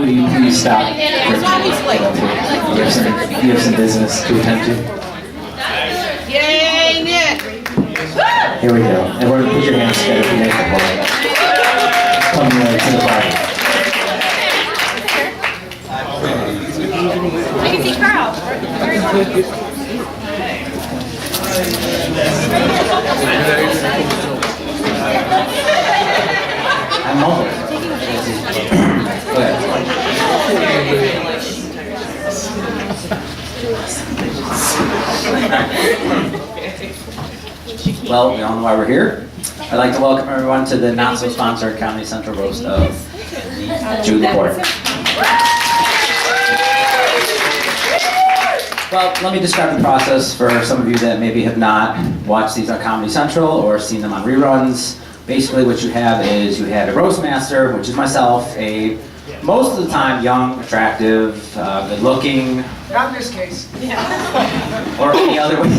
will you please stop? You have some business to attend to. Yay, Nick! Here we go. Everyone put your hands together for Nick. Come to the party. I can see Carl. I'm mobile. Okay. Well, we all know why we're here. I'd like to welcome everyone to the not-so-sponsored Comedy Central roast of Jude Report. Well, let me describe the process for some of you that maybe have not watched these on Comedy Central or seen them on reruns. Basically what you have is you have a roast master, which is myself, a most of the time young, attractive, good-looking. Not in this case. Or any other way.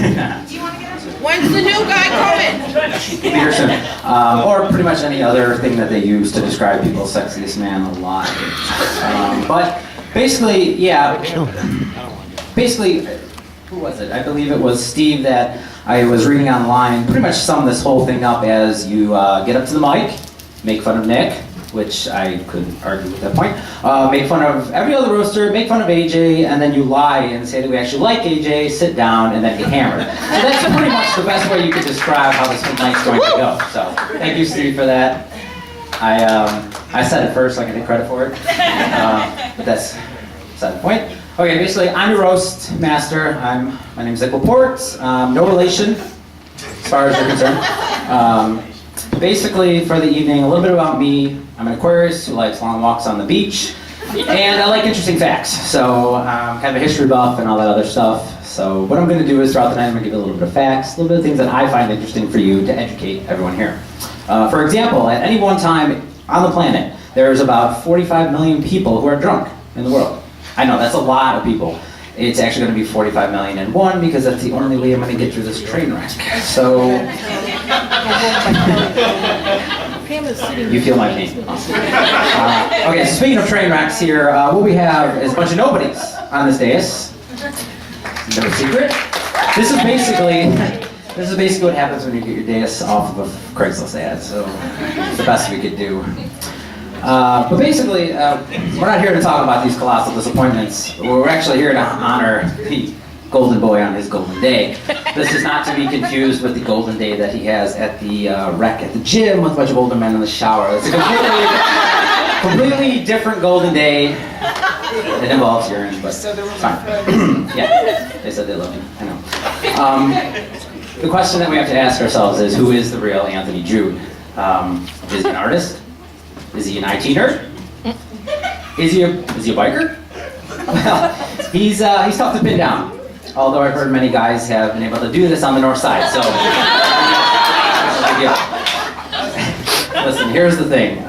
When's the new guy coming? Here soon. Or pretty much any other thing that they use to describe people's sexiest man alive. But basically, yeah. Basically, who was it? I believe it was Steve that I was reading online. Pretty much summed this whole thing up as you get up to the mic, make fun of Nick, which I couldn't argue with that point. Make fun of every other roaster, make fun of AJ, and then you lie and say that we actually like AJ, sit down, and then get hammered. So that's pretty much the best way you could describe how this whole night's going to go. So thank you, Steve, for that. I said it first, so I can take credit for it. But that's beside the point. Okay, basically, I'm your roast master. My name's Nick Laporte. No relation, as far as you're concerned. Basically, for the evening, a little bit about me. I'm an Aquarius who likes long walks on the beach, and I like interesting facts. So, kind of a history buff and all that other stuff. So, what I'm going to do is throughout the night, I'm going to give you a little bit of facts, a little bit of things that I find interesting for you to educate everyone here. For example, at any one time on the planet, there's about 45 million people who are drunk in the world. I know, that's a lot of people. It's actually going to be 45,000,001 because that's the only way I'm going to get through this train wreck. So, you feel my pain. Awesome. Okay, so speaking of train wrecks here, what we have is a bunch of nobodies on this dais. No secret. This is basically what happens when you get your dais off of a Craigslist ad. So, it's the best we could do. But basically, we're not here to talk about these colossal disappointments. We're actually here to honor the golden boy on his golden day. This is not to be confused with the golden day that he has at the wreck at the gym with a bunch of older men in the shower. It's a completely different golden day. It involves urine, but it's fine. Yeah, they said they love me. I know. The question that we have to ask ourselves is, who is the real Anthony Jude? Is he an artist? Is he an IT nerd? Is he a biker? Well, he's tough to pin down. Although I've heard many guys have been able to do this on the north side, so. Listen, here's the thing.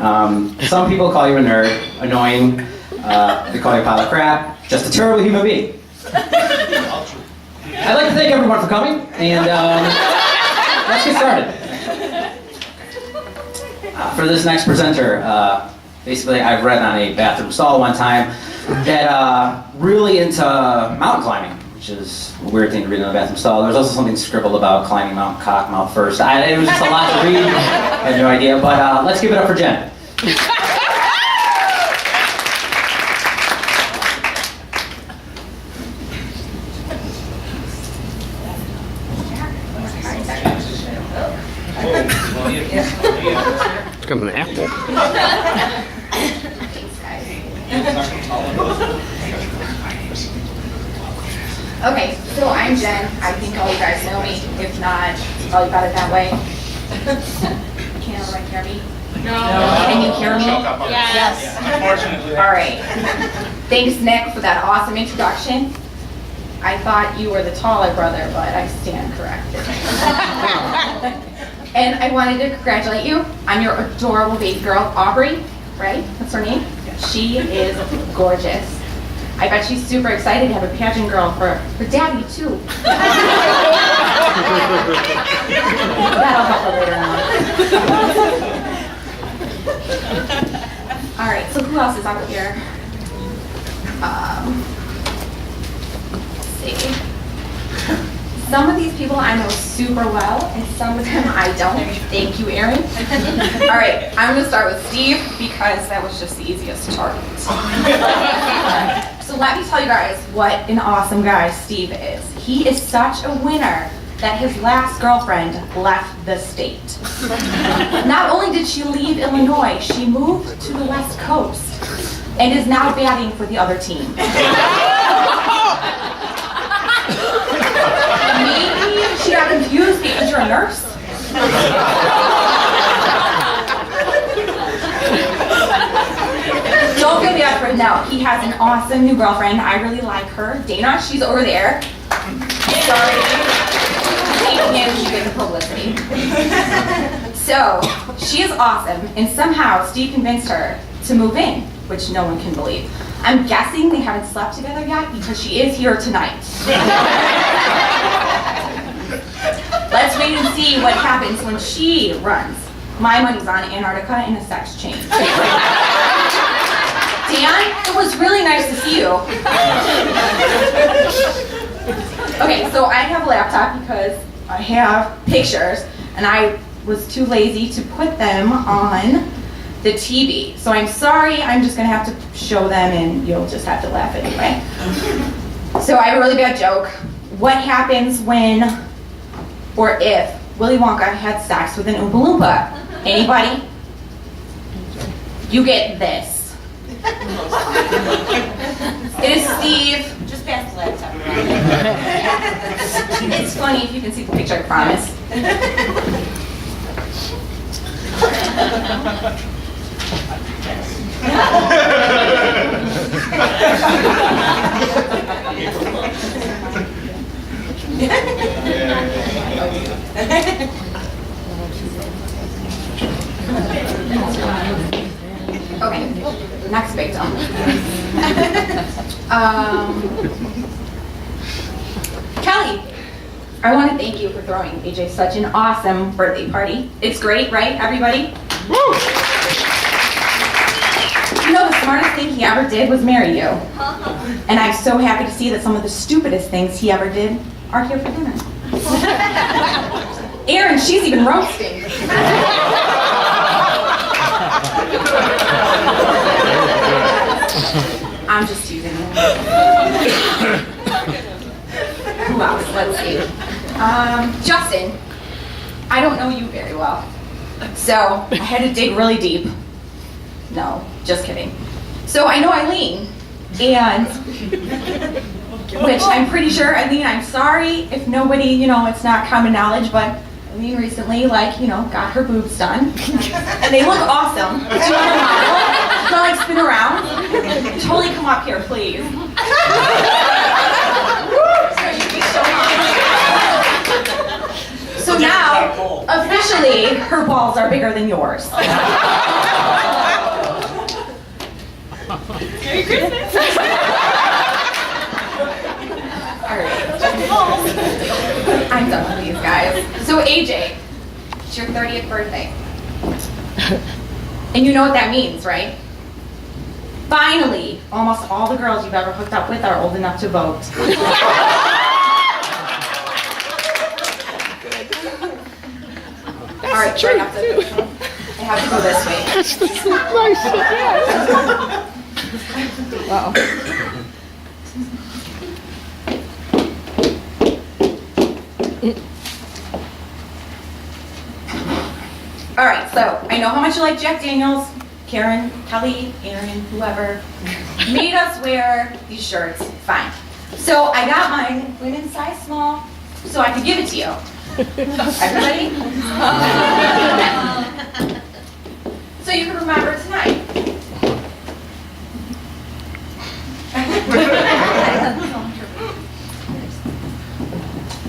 Some people call you a nerd, annoying, they call you a pile of crap, just a terrible human being. I'd like to thank everyone for coming, and let's get started. For this next presenter, basically I've read on a bathroom stall one time that really into mountain climbing, which is a weird thing to read in a bathroom stall. There was also something scribbled about climbing Mount Cockmouth first. It was just a lot to read. I had no idea, but let's give it up for Jen. It's got an apple. Okay, so I'm Jen. I think all you guys know me. If not, probably got it that way. Can everyone hear me? No. Can you hear me? Yes. Unfortunately. All right. Thanks, Nick, for that awesome introduction. I thought you were the taller brother, but I stand corrected. And I wanted to congratulate you on your adorable baby girl, Aubrey, right? That's her name? She is gorgeous. I bet she's super excited to have a pageant girl for her daddy, too. That'll help her later on. All right, so who else is out here? Let's see. Some of these people I know super well, and some of them I don't. Thank you, Aaron. All right, I'm gonna start with Steve because that was just the easiest target. So let me tell you guys what an awesome guy Steve is. He is such a winner that his last girlfriend left the state. Not only did she leave Illinois, she moved to the West Coast and is now batting for the other team. Maybe she got confused because you're a nurse. Don't feel bad for him now. He has an awesome new girlfriend. I really like her. Dana, she's over there. Sorry. She gets publicity. So, she is awesome, and somehow Steve convinced her to move in, which no one can believe. I'm guessing they haven't slept together yet because she is here tonight. Let's wait and see what happens when she runs. My money's on Antarctica and a sex change. Dan, it was really nice to see you. Okay, so I have a laptop because I have pictures and I was too lazy to put them on the TV. So I'm sorry, I'm just gonna have to show them and you'll just have to laugh anyway. So I have a really bad joke. What happens when or if Willy Wonka had sex with an Oompa Loompa? Anybody? You get this. It is Steve. Just pass the laptop. It's funny if you can see the picture, I promise. Okay, next victim. Kelly, I want to thank you for throwing AJ such an awesome birthday party. It's great, right, everybody? Woo! You know, the smartest thing he ever did was marry you. And I'm so happy to see that some of the stupidest things he ever did are here for dinner. Erin, she's even roasting. I'm just teasing you. Who else? Let's see. Justin, I don't know you very well. So I had to dig really deep. No, just kidding. So I know Eileen, and which I'm pretty sure, Eileen, I'm sorry if nobody, it's not common knowledge, but Eileen recently, got her boobs done. And they look awesome. Do you want to model? Do you spin around? Totally come up here, please. So you can show off. So now, officially, her balls are bigger than yours. Merry Christmas! Alright. I'm done with these guys. So AJ, it's your 30th birthday. And you know what that means, right? Finally, almost all the girls you've ever hooked up with are old enough to vote. Alright, right after this one. I have to go this way. That's nice. Wow. All right, so I know how much you like Jack Daniels. Karen, Kelly, Aaron, whoever made us wear these shirts. Fine. So I got mine women's size small so I could give it to you. Everybody? So you can remember tonight.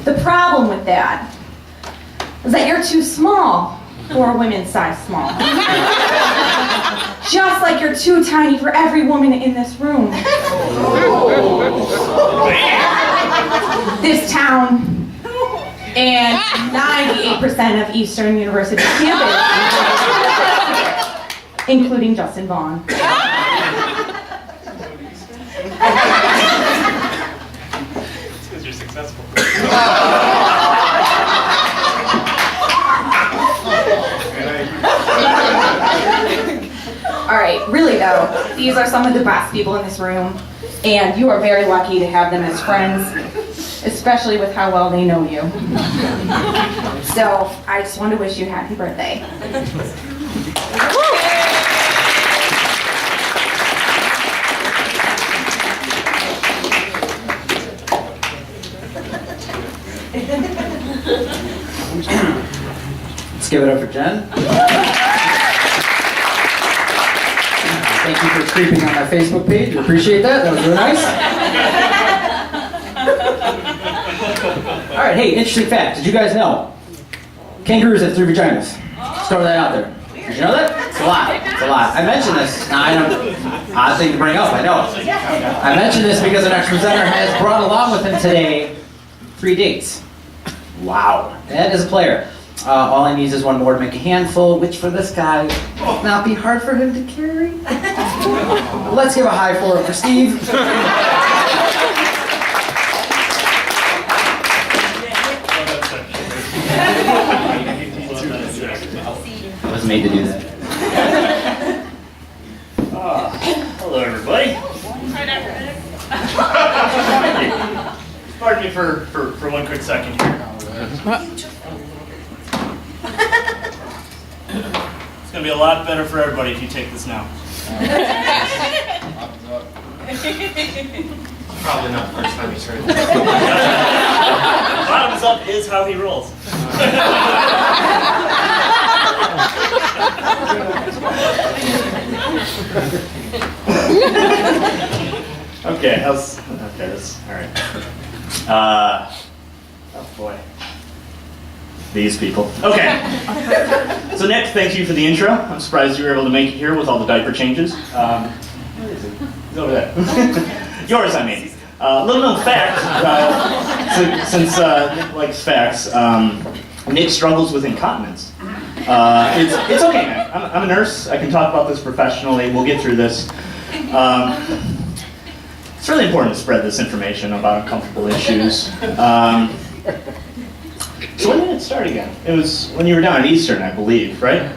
The problem with that is that you're too small for a women's size small. Just like you're too tiny for every woman in this room. This town and 98% of Eastern University campus, including Justin Vaughn. All right, really though, these are some of the best people in this room, and you are very lucky to have them as friends, especially with how well they know you. So I just want to wish you a happy birthday. Let's give it up for Jen. Thank you for creeping on my Facebook page. Appreciate that. That was really nice. All right, hey, interesting fact. Did you guys know kangaroos have 3 vaginas? Just throw that out there. Did you know that? It's a lot. It's a lot. I mentioned this. Now, I know, odd thing to bring up, I know. I mentioned this because our next presenter has brought along with him today 3 dates. Wow. That is a player. All he needs is 1 more to make a handful, which for this guy will not be hard for him to carry. Let's give a high for Steve. I was made to do that. Hello, everybody. Pardon me for 1 quick second here. It's going to be a lot better for everybody if you take this now. Probably not the first time he's heard it. Bottoms up is how he rolls. Okay, all right. Oh boy. These people. Okay. So Nick, thank you for the intro. I'm surprised you were able to make it here with all the diaper changes. Where is it? It's over there. Yours, I mean. Little known fact, since Nick likes facts, Nick struggles with incontinence. It's okay, man. I'm a nurse. I can talk about this professionally. We'll get through this. It's really important to spread this information about uncomfortable issues. So when did it start again? It was when you were down at Eastern, I believe, right?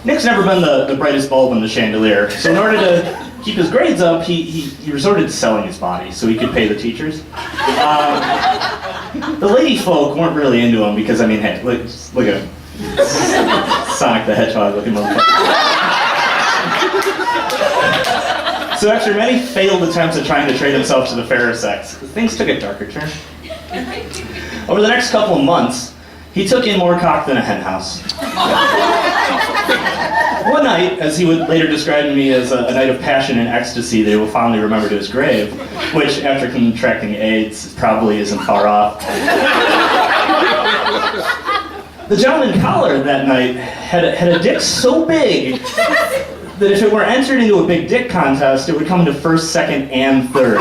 Nick's never been the brightest bulb in the chandelier, so in order to keep his grades up, he resorted to selling his body so he could pay the teachers. The lady folk weren't really into him because, I mean, hey, look at him. Sonic the Hedgehog looking motherfucker. So after many failed attempts at trying to trade himself to the fairer sex, things took a darker turn. Over the next couple of months, he took in more cock than a hen house. One night, as he would later describe to me as a night of passion and ecstasy that he will fondly remember to his grave, which, after contracting AIDS, probably isn't far off. The gentleman caller that night had a dick so big that if it were entered into a big dick contest, it would come into first, second, and third.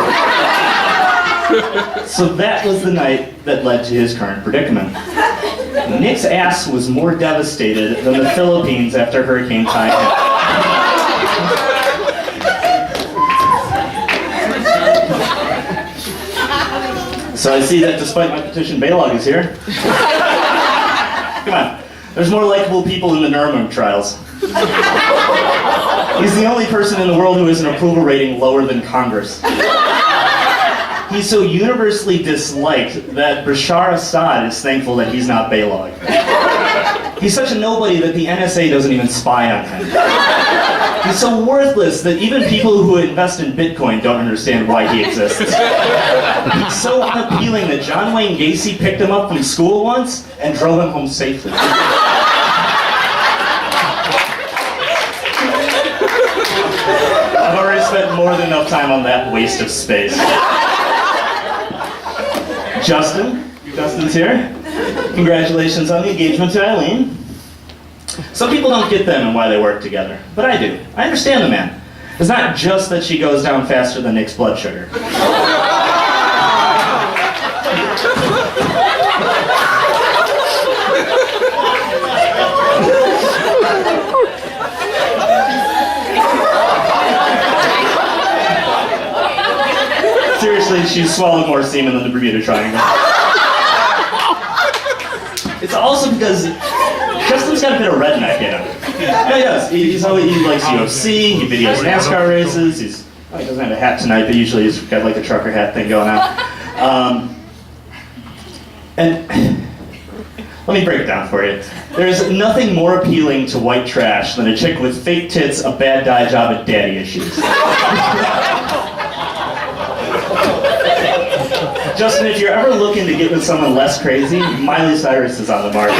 So that was the night that led to his current predicament. Nick's ass was more devastated than the Philippines after Hurricane Tai hit. So I see that despite my petition, Baylog is here. Come on. There's more likable people in the Nuremberg trials. He's the only person in the world who has an approval rating lower than Congress. He's so universally disliked that Bashar Assad is thankful that he's not Baylog. He's such a nobody that the NSA doesn't even spy on him. He's so worthless that even people who invest in Bitcoin don't understand why he exists. He's so unappealing that John Wayne Gacy picked him up from school once and drove him home safely. I've already spent more than enough time on that waste of space. Justin's here. Congratulations on the engagement to Eileen. Some people don't get them and why they work together, but I do. I understand the man. It's not just that she goes down faster than Nick's blood sugar. Seriously, she's swallowed more semen than the Bermuda Triangle. It's also because Justin's got a bit of redneck in him. Yeah, he does. He likes UFC, he videos NASCAR races. He doesn't have a hat tonight, but usually he's got like a trucker hat thing going on. And let me break it down for you. There's nothing more appealing to white trash than a chick with fake tits, a bad dye job, and daddy issues. Justin, if you're ever looking to get with someone less crazy, Miley Cyrus is on the market.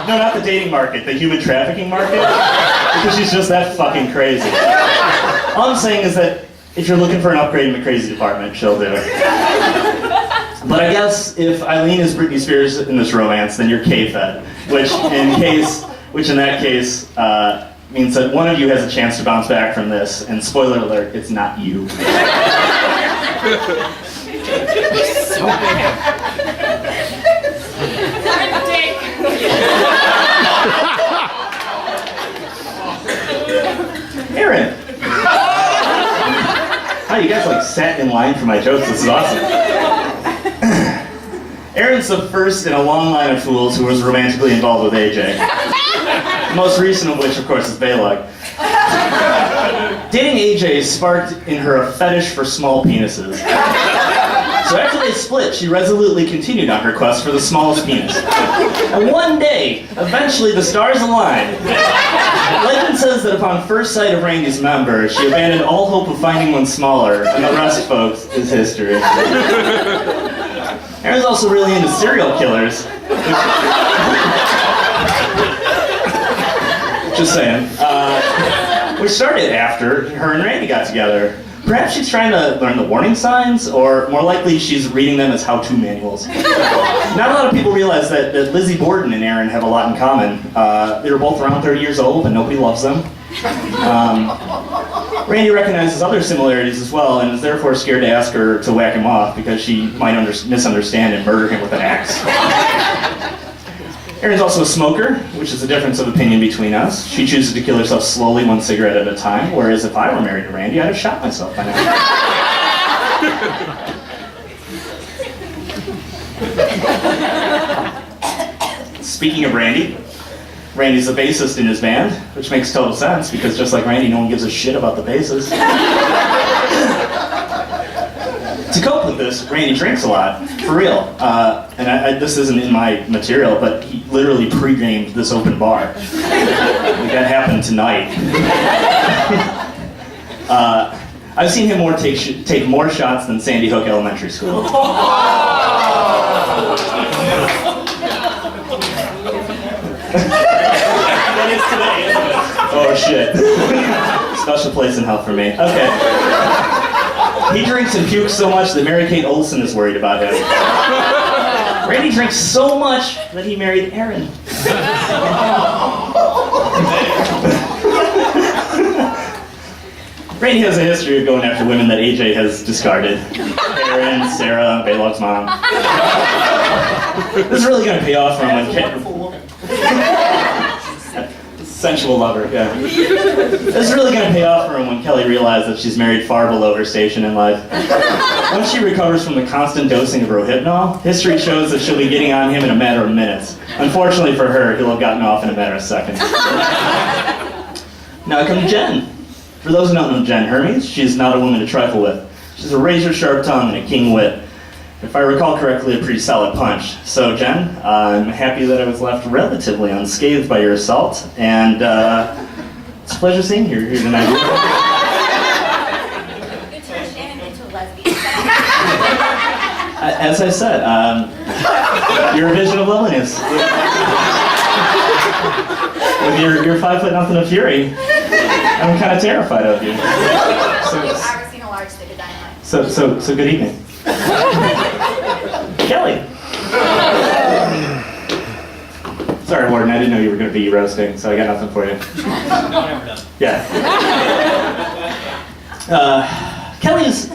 No, not the dating market, the human trafficking market, because she's just that fucking crazy. All I'm saying is that if you're looking for an upgrade in the crazy department, she'll do it. But I guess if Eileen is Britney Spears in this romance, then you're K-Fed, which in that case means that one of you has a chance to bounce back from this, and spoiler alert, it's not you. So bad. Aaron! Oh, you guys like sat in line for my jokes, this is awesome. Aaron's the first in a long line of fools who was romantically involved with AJ. The most recent of which, of course, is Baylog. Dating AJ sparked in her a fetish for small penises. So after they split, she resolutely continued on her quest for the smallest penis. And one day, eventually the stars aligned. Legend says that upon first sight of Randy's member, she abandoned all hope of finding one smaller, and the rest, folks, is history. Aaron's also really into serial killers. Just saying. Which started after her and Randy got together. Perhaps she's trying to learn the warning signs, or more likely she's reading them as how-to manuals. Not a lot of people realize that Lizzie Borden and Aaron have a lot in common. They were both around 30 years old, and nobody loves them. Randy recognizes other similarities as well, and is therefore scared to ask her to whack him off because she might misunderstand and murder him with an axe. Aaron's also a smoker, which is a difference of opinion between us. She chooses to kill herself slowly, one cigarette at a time, whereas if I were married to Randy, I'd have shot myself by now. Speaking of Randy, Randy's the bassist in his band, which makes total sense, because just like Randy, no one gives a shit about the bassist. To cope with this, Randy drinks a lot, for real. And this isn't in my material, but he literally pre-gamed this open bar. Like, that happened tonight. I've seen him take more shots than Sandy Hook Elementary School. Oh shit. Special place in hell for me. Okay. He drinks and pukes so much that Mary-Kate Olsen is worried about him. Randy drinks so much that he married Aaron. Randy has a history of going after women that AJ has discarded. Aaron, Sarah, Baylog's mom. This is really going to pay off for him when sensual lover, yeah. This is really going to pay off for him when Kelly realizes that she's married far below her station in life. Once she recovers from the constant dosing of Rohypnol, history shows that she'll be getting on him in a matter of minutes. Unfortunately for her, he'll have gotten off in a matter of seconds. Now comes Jen. For those who don't know Jen Hermes, she's not a woman to trifle with. She's a razor-sharp tongue and a king wit. If I recall correctly, a pretty solid punch. So Jen, I'm happy that I was left relatively unscathed by your assault, and it's a pleasure seeing you here tonight. Good to turn Shannon into a lesbian. As I said, you're a vision of loveliness. With your 5 foot nothing of fury, I'm kind of terrified of you. Have you ever seen a large stick of dynamite? So good evening. Kelly. Sorry, Warden, I didn't know you were going to be roasting, so I got nothing for you. Yeah. Kelly's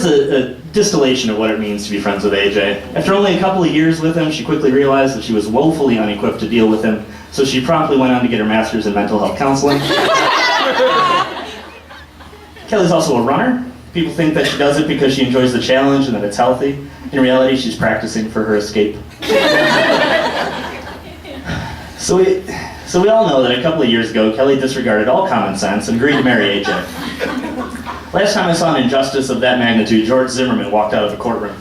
a distillation of what it means to be friends with AJ. After only a couple of years with him, she quickly realized that she was woefully unequipped to deal with him, so she promptly went on to get her master's in mental health counseling. Kelly's also a runner, People think that she does it because she enjoys the challenge and that it's healthy. In reality, she's practicing for her escape. So we all know that a couple of years ago, Kelly disregarded all common sense and agreed to marry AJ. Last time I saw an injustice of that magnitude, George Zimmerman walked out of the courtroom.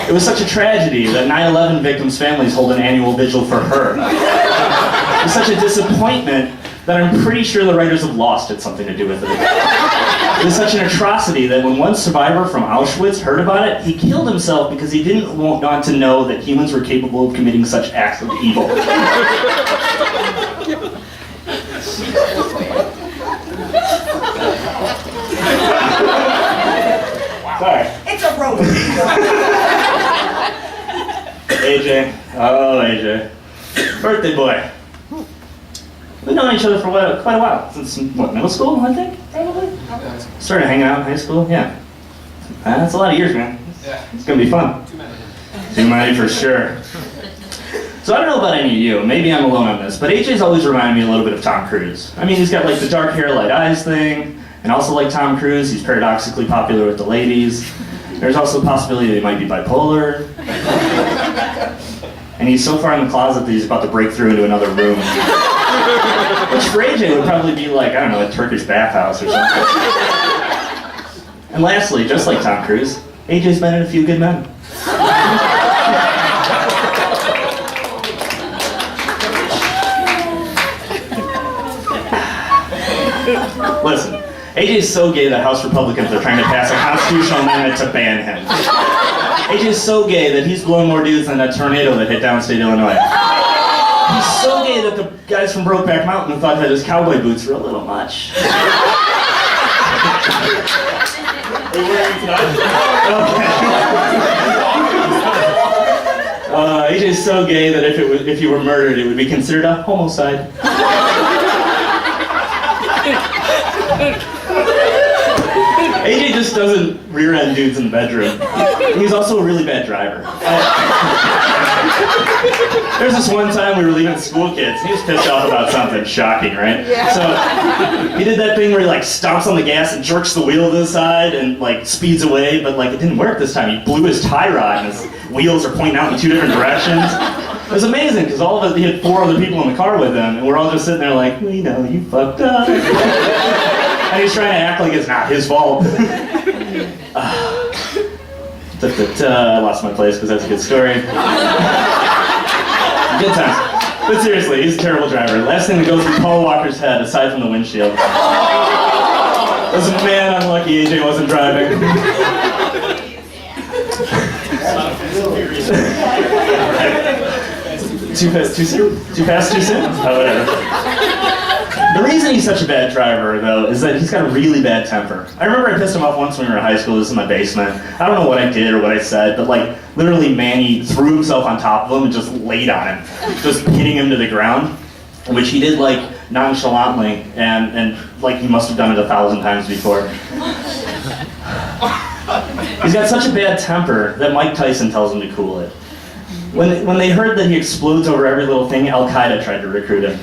It was such a tragedy that 9/11 victims' families hold an annual vigil for her. It was such a disappointment that I'm pretty sure the writers of Lost had something to do with it. It was such an atrocity that when one survivor from Auschwitz heard about it, he killed himself because he didn't want to know that humans were capable of committing such acts of evil. Sorry. It's a rope. AJ. Oh, AJ. Birthday boy. We've known each other for quite a while. Since, what, middle school, I think? Probably? Started hanging out in high school, yeah. That's a lot of years, man. It's gonna be fun. Too many for sure. So I don't know about any of you, maybe I'm alone on this, but AJ's always reminded me a little bit of Tom Cruise. I mean, he's got like the dark hair, light eyes thing, and also like Tom Cruise, he's paradoxically popular with the ladies. There's also the possibility that he might be bipolar. And he's so far in the closet that he's about to break through into another room. Which for AJ would probably be like, I don't know, a Turkish bathhouse or something. And lastly, just like Tom Cruise, AJ's been in a few good men. Listen, AJ's so gay that House Republicans are trying to pass a constitutional amendment to ban him. AJ's so gay that he's blown more dudes than that tornado that hit downstate Illinois. He's so gay that the guys from Brokeback Mountain thought that his cowboy boots were a little much. Are you wearing tonight? Okay. AJ's so gay that if you were murdered, it would be considered a homicide. AJ just doesn't rear-end dudes in the bedroom. He's also a really bad driver. There's this one time we were leaving school kids. He was pissed off about something shocking, right? Yeah. So he did that thing where he like stomps on the gas and jerks the wheel to the side and like speeds away, but like it didn't work this time. He blew his tie rod and his wheels are pointing out in two different directions. It was amazing because all of us, he had 4 other people in the car with him, and we're all just sitting there like, we know you fucked up. And he's trying to act like it's not his fault. I lost my place because that's a good story. Good times. But seriously, he's a terrible driver. Last thing to go through Paul Walker's head, aside from the windshield, was man unlucky AJ wasn't driving. Too fast, too soon? Too fast, too soon? Oh, whatever. The reason he's such a bad driver, though, is that he's got a really bad temper. I remember I pissed him off once when we were in high school. This is in my basement. I don't know what I did or what I said, but like, literally Manny threw himself on top of him and just laid on him, just hitting him to the ground, which he did like nonchalantly, and like he must have done it 1,000 times before. He's got such a bad temper that Mike Tyson tells him to cool it. When they heard that he explodes over every little thing, Al-Qaeda tried to recruit him.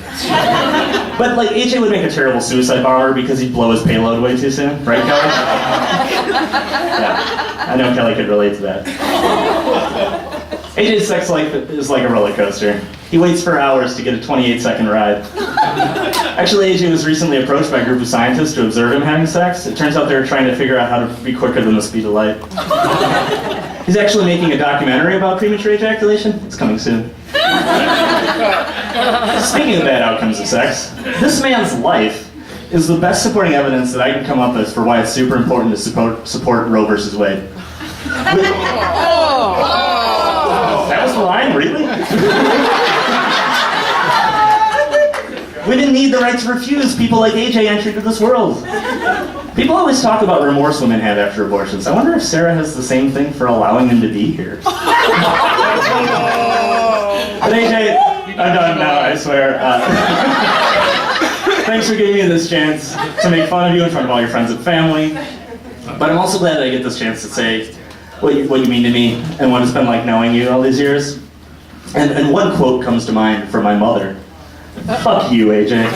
But like AJ would make a terrible suicide bomber because he'd blow his payload way too soon, right, Kelly? Yeah, I know Kelly could relate to that. AJ's sex life is like a roller coaster. He waits for hours to get a 28-second ride. Actually, AJ was recently approached by a group of scientists to observe him having sex. It turns out they were trying to figure out how to be quicker than the speed of light. He's actually making a documentary about premature ejaculation. It's coming soon. Speaking of bad outcomes of sex, this man's life is the best supporting evidence that I can come up with for why it's super important to support Roe versus Wade. That was the line, really? We didn't need the right to refuse people like AJ entered into this world. People always talk about remorse women have after abortions. I wonder if Sarah has the same thing for allowing them to be here. But AJ, I'm done now, I swear. Thanks for giving me this chance to make fun of you in front of all your friends and family. But I'm also glad that I get this chance to say what you mean to me and what it's been like knowing you all these years. And one quote comes to mind from my mother. Fuck you, AJ.